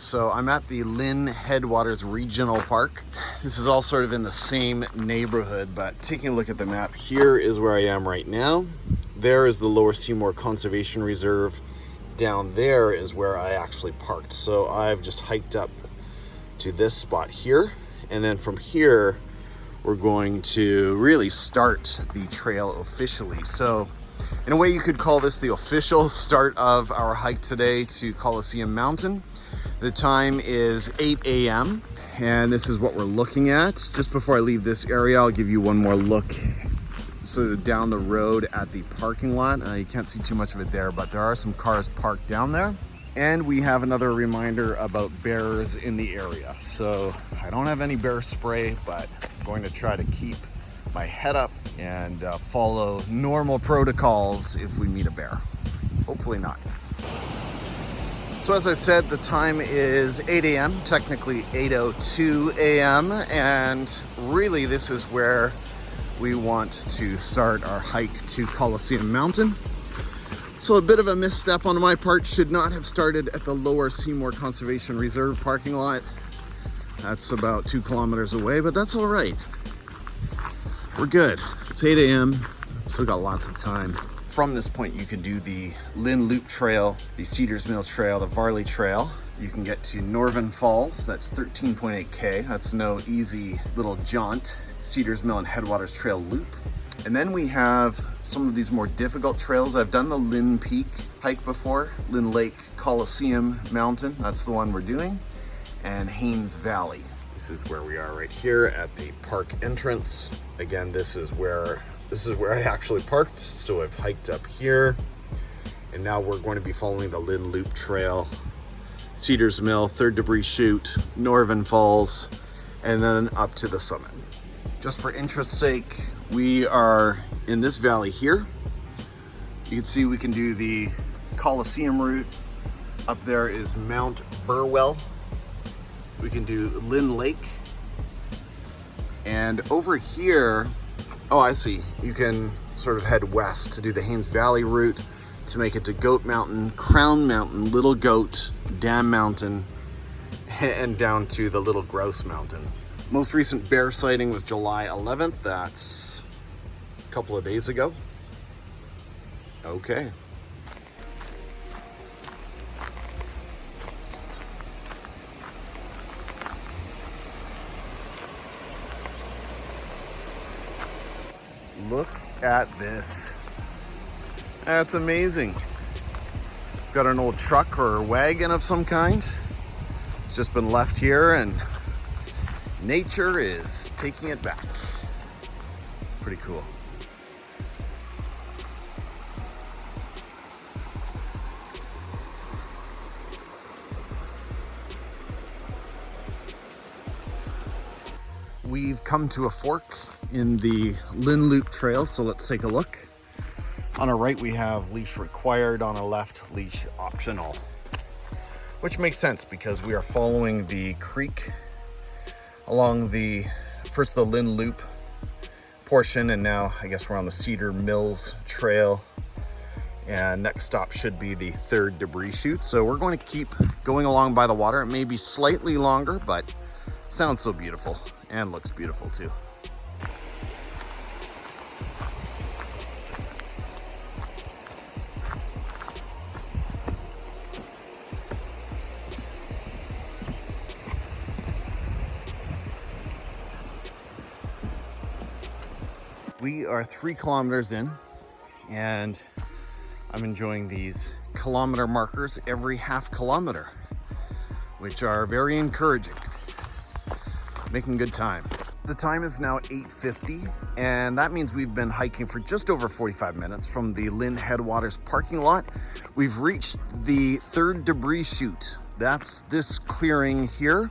So I'm at the Lynn Headwaters Regional Park. This is all sort of in the same neighborhood, but taking a look at the map, here is where I am right now. There is the Lower Seymour Conservation Reserve. Down there is where I actually parked. So I've just hiked up to this spot here. And then from here, we're going to really start the trail officially. So in a way, you could call this the official start of our hike today to Coliseum Mountain. The time is 8 a.m. and this is what we're looking at. Just before I leave this area, I'll give you one more look sort of down the road at the parking lot. You can't see too much of it there, but there are some cars parked down there. And we have another reminder about bears in the area. So I don't have any bear spray, but I'm going to try to keep my head up and follow normal protocols if we meet a bear. Hopefully not. So as I said, the time is 8 a.m., technically 8:02 a.m. And really this is where we want to start our hike to Coliseum Mountain. So a bit of a misstep on my part, should not have started at the Lower Seymour Conservation Reserve parking lot. That's about 2 kilometers away, but that's all right. We're good. It's 8 a.m. Still got lots of time. From this point, you can do the Lynn Loop Trail, the Cedars Mill Trail, the Varley Trail. You can get to Norvan Falls. That's 13.8K. That's no easy little jaunt. Cedars Mill and Headwaters Trail Loop. And then we have some of these more difficult trails. I've done the Lynn Peak hike before. Lynn Lake Coliseum Mountain. That's the one we're doing. And Haynes Valley. This is where we are right here at the park entrance. Again, this is where I actually parked. So I've hiked up here. And now we're going to be following the Lynn Loop Trail, Cedars Mill, Third Debris Chute, Norvan Falls, and then up to the summit. Just for interest's sake, we are in this valley here. You can see we can do the Coliseum route. Up there is Mount Burwell. We can do Lynn Lake. And over here, oh, I see. You can sort of head west to do the Haynes Valley route to make it to Goat Mountain, Crown Mountain, Little Goat, Dam Mountain, and down to the Little Grouse Mountain. Most recent bear sighting was July 11th. That's a couple of days ago. Okay. Look at this. That's amazing. Got an old truck or wagon of some kind. It's just been left here and nature is taking it back. It's pretty cool. We've come to a fork in the Lynn Loop Trail, so let's take a look. On our right, we have leash required. On our left, leash optional, which makes sense because we are following the creek along the Lynn Loop portion, and now I guess we're on the Cedar Mills Trail, and next stop should be the Third Debris Chute. So we're going to keep going along by the water. It may be slightly longer, but it sounds so beautiful and looks beautiful too. We are 3 kilometers in, and I'm enjoying these kilometer markers every half kilometer, which are very encouraging. Making good time. The time is now 8:50, and that means we've been hiking for just over 45 minutes from the Lynn Headwaters parking lot. We've reached the Third Debris Chute. That's this clearing here.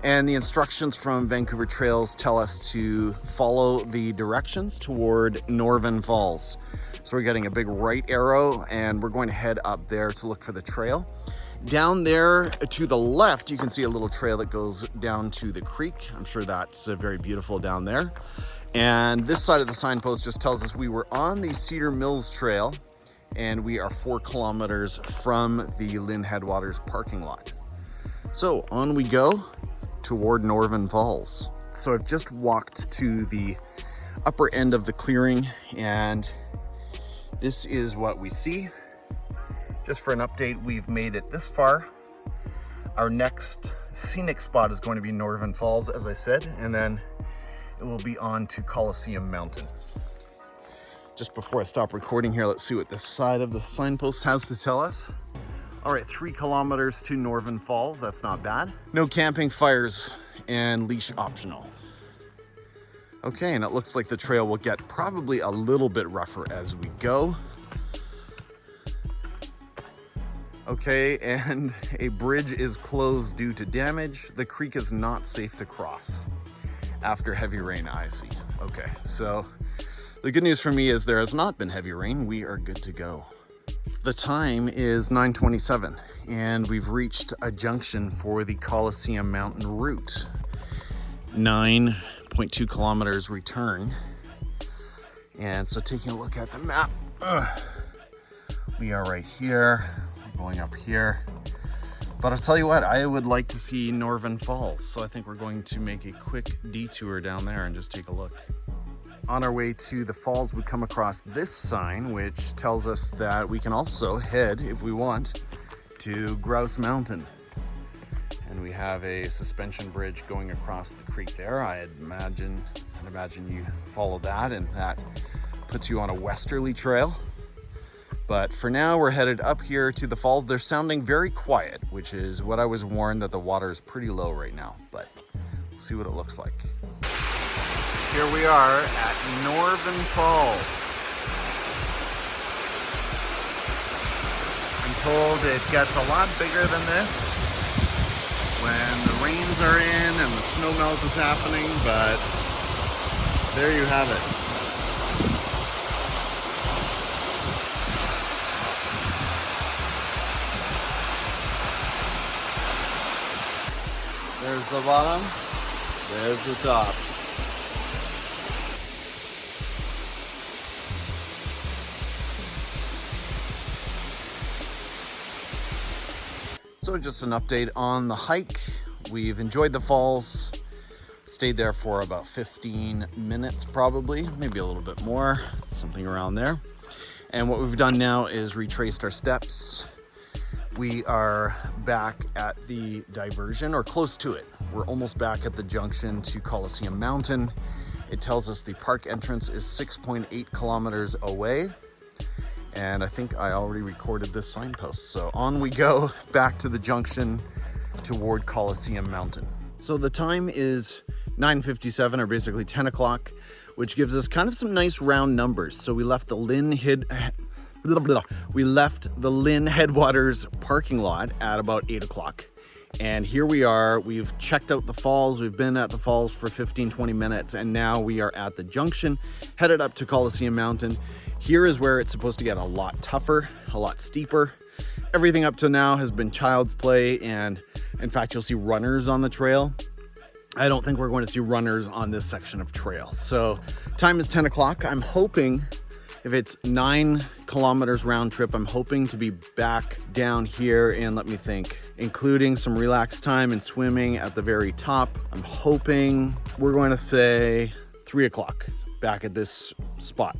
And the instructions from Vancouver Trails tell us to follow the directions toward Norvan Falls. So we're getting a big right arrow, and we're going to head up there to look for the trail. Down there to the left, you can see a little trail that goes down to the creek. I'm sure that's very beautiful down there. And this side of the signpost just tells us we were on the Cedar Mills Trail, and we are 4 kilometers from the Lynn Headwaters parking lot. So on we go toward Norvan Falls. So I've just walked to the upper end of the clearing, and this is what we see. Just for an update, we've made it this far. Our next scenic spot is going to be Norvan Falls, as I said, and then it will be on to Coliseum Mountain. Just before I stop recording here, let's see what this side of the signpost has to tell us. All right, 3 kilometers to Norvan Falls. That's not bad. No camping, fires, and leash optional. Okay, and it looks like the trail will get probably a little bit rougher as we go. Okay, and a bridge is closed due to damage. The creek is not safe to cross after heavy rain, I see. Okay, so the good news for me is there has not been heavy rain. We are good to go. The time is 9:27, and we've reached a junction for the Coliseum Mountain route. 9.2 kilometers return. And so taking a look at the map, we are right here. We're going up here. But I'll tell you what, I would like to see Norvan Falls. So I think we're going to make a quick detour down there and just take a look. On our way to the falls, we come across this sign, which tells us that we can also head, if we want, to Grouse Mountain. And we have a suspension bridge going across the creek there. I'd imagine you follow that, and that puts you on a westerly trail. But for now, we're headed up here to the falls. They're sounding very quiet, which is what I was warned, that the water is pretty low right now, but we'll see what it looks like. Here we are at Norvan Falls. I'm told it gets a lot bigger than this when the rains are in and the snow melt is happening, but there you have it. There's the bottom, there's the top. So just an update on the hike. We've enjoyed the falls, stayed there for about 15 minutes probably, maybe a little bit more, something around there. And what we've done now is retraced our steps. We are back at the diversion, or close to it. We're almost back at the junction to Coliseum Mountain. It tells us the park entrance is 6.8 kilometers away. And I think I already recorded this signpost. So on we go back to the junction toward Coliseum Mountain. So the time is 9:57, or basically 10 o'clock, which gives us kind of some nice round numbers. So we left the Lynn Headwaters parking lot at about 8 o'clock. And here we are, we've checked out the falls. We've been at the falls for 15-20 minutes, and now we are at the junction, headed up to Coliseum Mountain. Here is where it's supposed to get a lot tougher, a lot steeper. Everything up to now has been child's play, and in fact, you'll see runners on the trail. I don't think we're going to see runners on this section of trail. So time is 10 o'clock. I'm hoping, if it's 9 kilometers round trip, I'm hoping to be back down here in, let me think, including some relaxed time and swimming at the very top. I'm hoping we're going to say 3 o'clock back at this spot.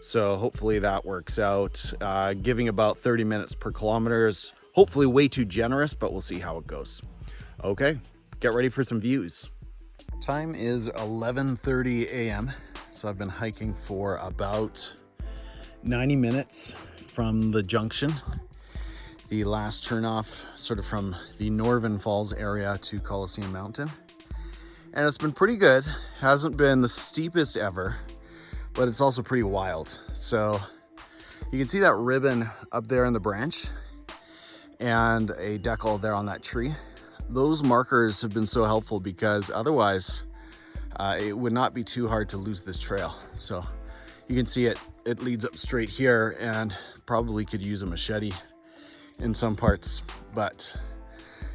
So hopefully that works out. Giving about 30 minutes per kilometer is hopefully way too generous, but we'll see how it goes. Okay, get ready for some views. Time is 11:30 a.m. So I've been hiking for about 90 minutes from the junction. The last turnoff sort of from the Norvan Falls area to Coliseum Mountain. And it's been pretty good. Hasn't been the steepest ever, but it's also pretty wild. So you can see that ribbon up there in the branch and a decal there on that tree. Those markers have been so helpful because otherwise it would not be too hard to lose this trail. So you can see it leads up straight here, and probably could use a machete in some parts, but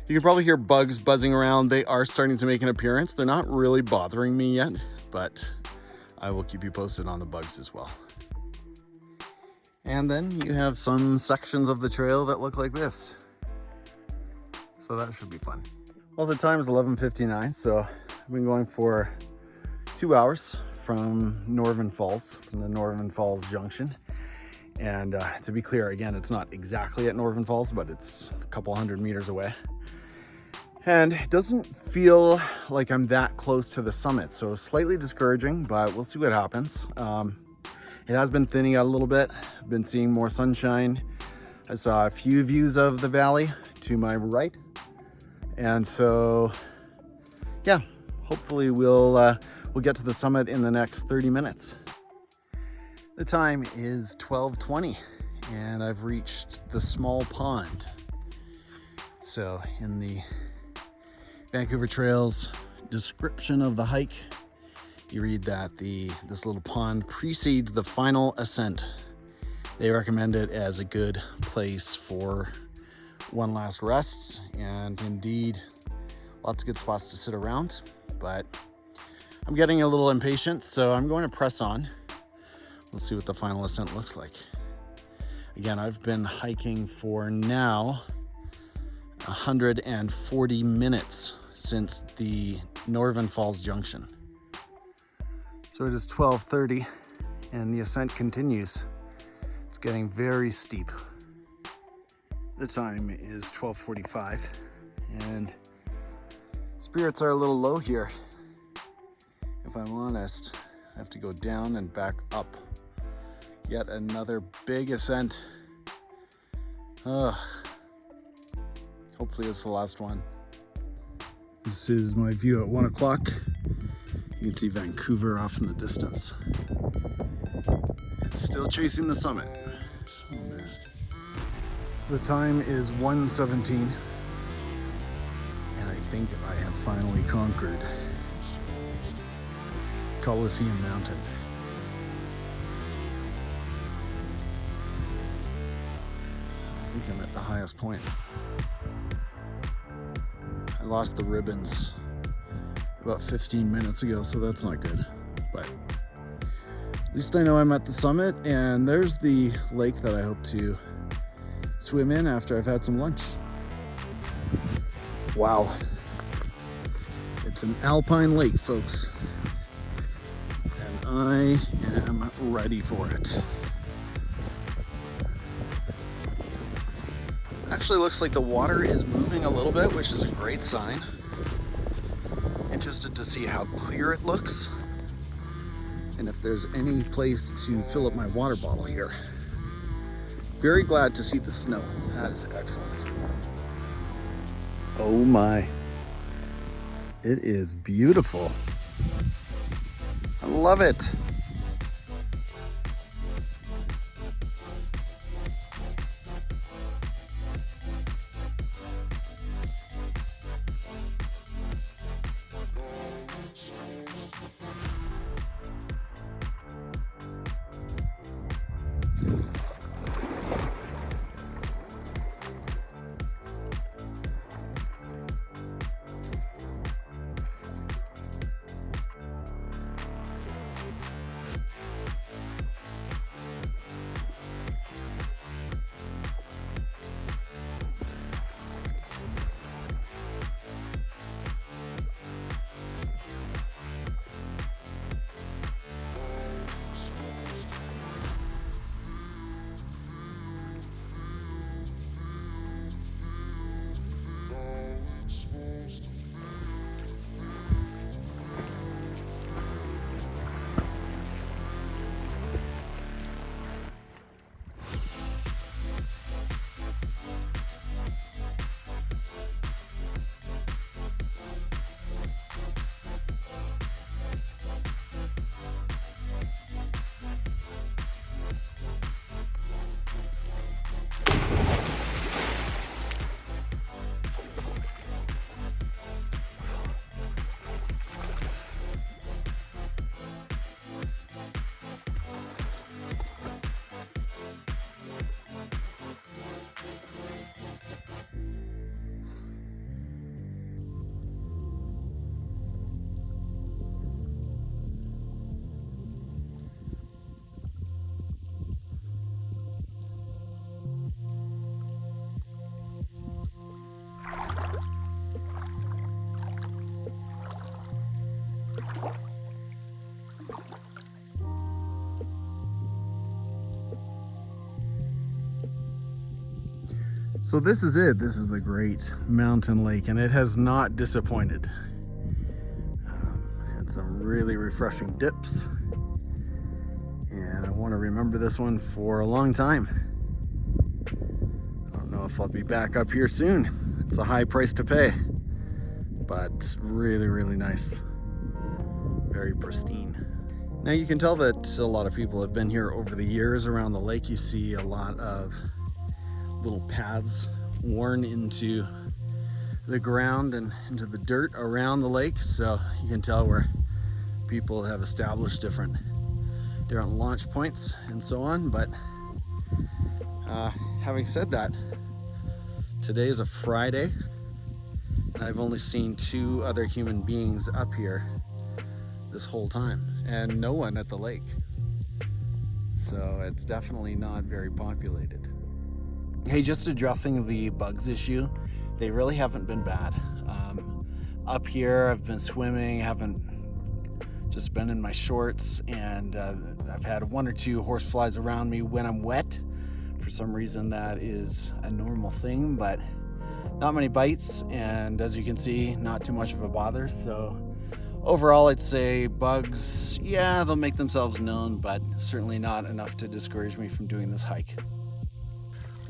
you can probably hear bugs buzzing around. They are starting to make an appearance. They're not really bothering me yet, but I will keep you posted on the bugs as well. And then you have some sections of the trail that look like this. So that should be fun. Well, the time is 11:59, so I've been going for 2 hours from Norvan Falls, from the Norvan Falls junction. And to be clear, again, it's not exactly at Norvan Falls, but it's a couple hundred meters away. And it doesn't feel like I'm that close to the summit, so slightly discouraging, but we'll see what happens. It has been thinning out a little bit. I've been seeing more sunshine. I saw a few views of the valley to my right. And so, yeah, hopefully we'll get to the summit in the next 30 minutes. The time is 12:20 and I've reached the small pond. So in the Vancouver Trails description of the hike, you read that this little pond precedes the final ascent. They recommend it as a good place for one last rest, and indeed lots of good spots to sit around, but I'm getting a little impatient, so I'm going to press on. Let's see what the final ascent looks like. Again, I've been hiking for now 140 minutes since the Norvan Falls junction. So it is 12:30 and the ascent continues. It's getting very steep. The time is 12:45 and spirits are a little low here. If I'm honest, I have to go down and back up. Yet another big ascent. Hopefully it's the last one. This is my view at 1 o'clock. You can see Vancouver off in the distance. It's still chasing the summit. Oh man. The time is 1:17 and I think I have finally conquered Coliseum Mountain. I think I'm at the highest point. I lost the ribbons about 15 minutes ago, so that's not good. But at least I know I'm at the summit, and there's the lake that I hope to swim in after I've had some lunch. Wow. It's an alpine lake, folks. And I am ready for it. Actually looks like the water is moving a little bit, which is a great sign. Interested to see how clear it looks and if there's any place to fill up my water bottle here. Very glad to see the snow. That is excellent. Oh my. It is beautiful. I love it. So this is it. This is the Great Mountain Lake, and it has not disappointed. Had some really refreshing dips, and I want to remember this one for a long time. I don't know if I'll be back up here soon. It's a high price to pay, but really, really nice. Very pristine. Now you can tell that a lot of people have been here over the years around the lake. You see a lot of little paths worn into the ground and into the dirt around the lake, so you can tell where people have established different launch points and so on. But having said that, today is a Friday, and I've only seen 2 other human beings up here this whole time, and no one at the lake, so it's definitely not very populated. Hey, just addressing the bugs issue, they really haven't been bad. Up here, I've been swimming, haven't just been in my shorts, and I've had 1 or 2 horseflies around me when I'm wet. For some reason, that is a normal thing, but not many bites, and as you can see, not too much of a bother. So overall, I'd say bugs, yeah, they'll make themselves known, but certainly not enough to discourage me from doing this hike.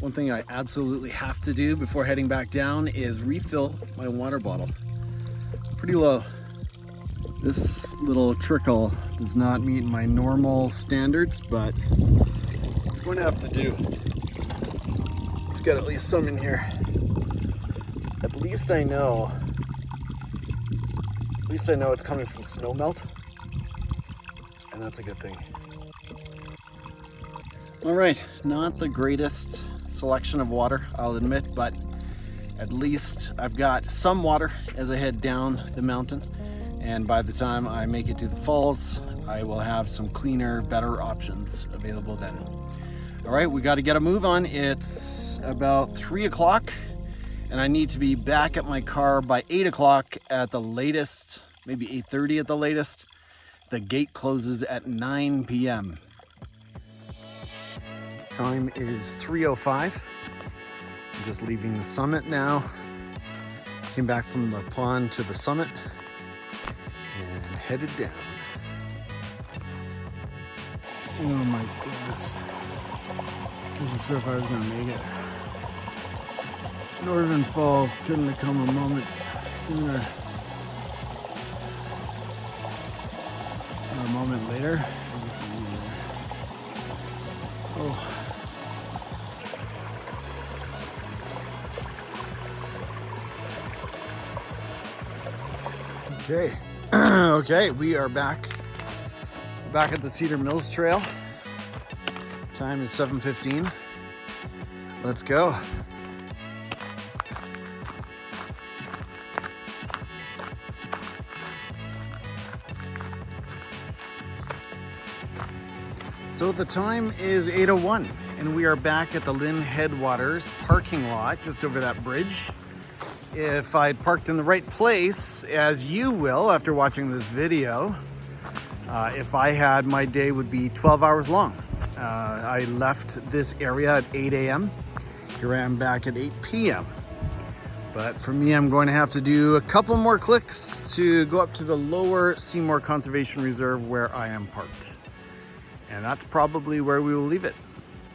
One thing I absolutely have to do before heading back down is refill my water bottle. Pretty low. This little trickle does not meet my normal standards, but it's going to have to do. Let's get at least some in here. At least I know it's coming from snow melt, and that's a good thing. All right, not the greatest selection of water, I'll admit, but at least I've got some water as I head down the mountain, and by the time I make it to the falls, I will have some cleaner, better options available then. All right, we got to get a move on. It's about 3 o'clock, and I need to be back at my car by 8 o'clock at the latest, maybe 8:30 at the latest. The gate closes at 9 p.m. Time is 3:05. I'm just leaving the summit now. Came back from the pond to the summit and headed down. Oh my goodness. Wasn't sure if I was gonna make it. Norvan Falls couldn't have come a moment sooner. Or a moment later. Oh. Okay. Okay, we are back at the Cedar Mills Trail. Time is 7:15. Let's go. So the time is 8:01, and we are back at the Lynn Headwaters parking lot just over that bridge. If I'd parked in the right place, as you will after watching this video, if I had, my day would be 12 hours long. I left this area at 8 a.m. Here I am back at 8 p.m. But for me, I'm going to have to do a couple more clicks to go up to the lower Seymour Conservation Reserve where I am parked. And that's probably where we will leave it.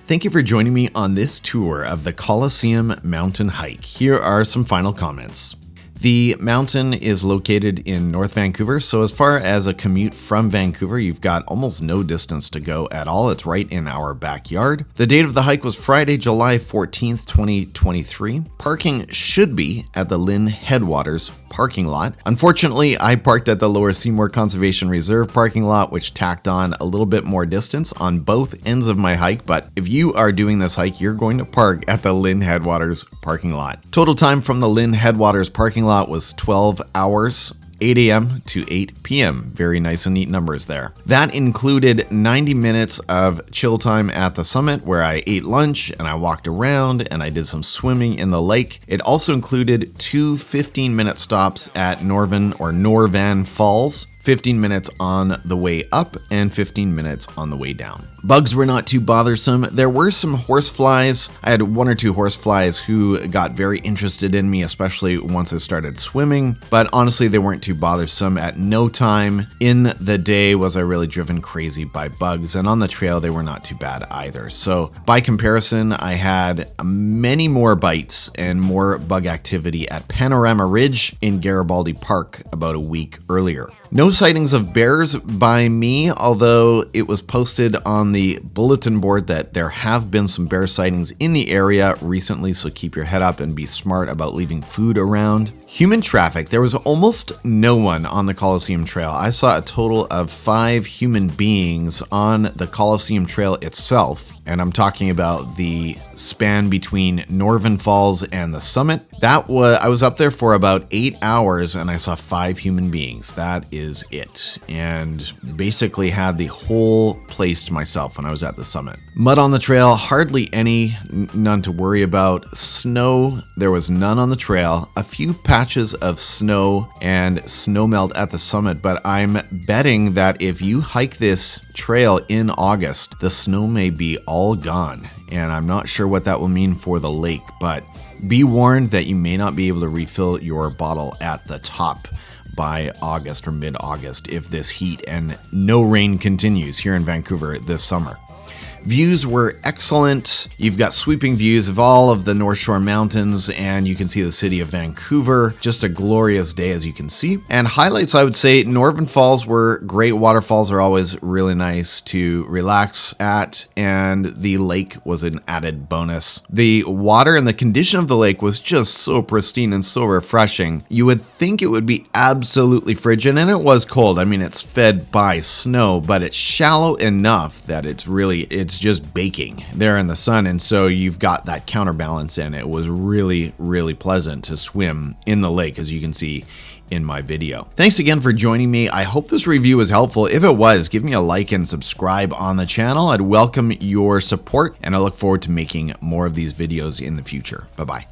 Thank you for joining me on this tour of the Coliseum Mountain Hike. Here are some final comments. The mountain is located in North Vancouver, so as far as a commute from Vancouver, you've got almost no distance to go at all. It's right in our backyard. The date of the hike was Friday, July 14th, 2023. Parking should be at the Lynn Headwaters parking lot. Unfortunately, I parked at the Lower Seymour Conservation Reserve parking lot, which tacked on a little bit more distance on both ends of my hike, but if you are doing this hike, you're going to park at the Lynn Headwaters parking lot. Total time from the Lynn Headwaters parking lot was 12 hours, 8 a.m. to 8 p.m. Very nice and neat numbers there. That included 90 minutes of chill time at the summit where I ate lunch and I walked around and I did some swimming in the lake. It also included two 15-minute stops at Norvan Falls. 15 minutes on the way up and 15 minutes on the way down. Bugs were not too bothersome. There were some horseflies. I had 1 or 2 horseflies who got very interested in me, especially once I started swimming, but honestly they weren't too bothersome. At no time in the day was I really driven crazy by bugs, and on the trail they were not too bad either. So by comparison, I had many more bites and more bug activity at Panorama Ridge in Garibaldi Park about a week earlier. No sightings of bears by me, although it was posted on the bulletin board that there have been some bear sightings in the area recently, so keep your head up and be smart about leaving food around. Human traffic. There was almost no one on the Coliseum Trail. I saw a total of 5 human beings on the Coliseum Trail itself, and I'm talking about the span between Norvan Falls and the summit. I was up there for about 8 hours and I saw 5 human beings. That is it. And basically had the whole place to myself when I was at the summit. Mud on the trail, hardly any, none to worry about. Snow, there was none on the trail. A few patches of snow and snow melt at the summit, but I'm betting that if you hike this trail in August, the snow may be all gone. And I'm not sure what that will mean for the lake, but be warned that you may not be able to refill your bottle at the top by August or mid-August if this heat and no rain continues here in Vancouver this summer. Views were excellent. You've got sweeping views of all of the North Shore Mountains, and you can see the city of Vancouver. Just a glorious day, as you can see. And highlights, I would say, Norvan Falls were great. Waterfalls are always really nice to relax at, and the lake was an added bonus. The water and the condition of the lake was just so pristine and so refreshing. You would think it would be absolutely frigid, and it was cold. I mean, it's fed by snow, but it's shallow enough that it's just baking there in the sun, and so you've got that counterbalance, and it was really, really pleasant to swim in the lake, as you can see in my video. Thanks again for joining me. I hope this review was helpful. If it was, give me a like and subscribe on the channel. I'd welcome your support, and I look forward to making more of these videos in the future. Bye-bye.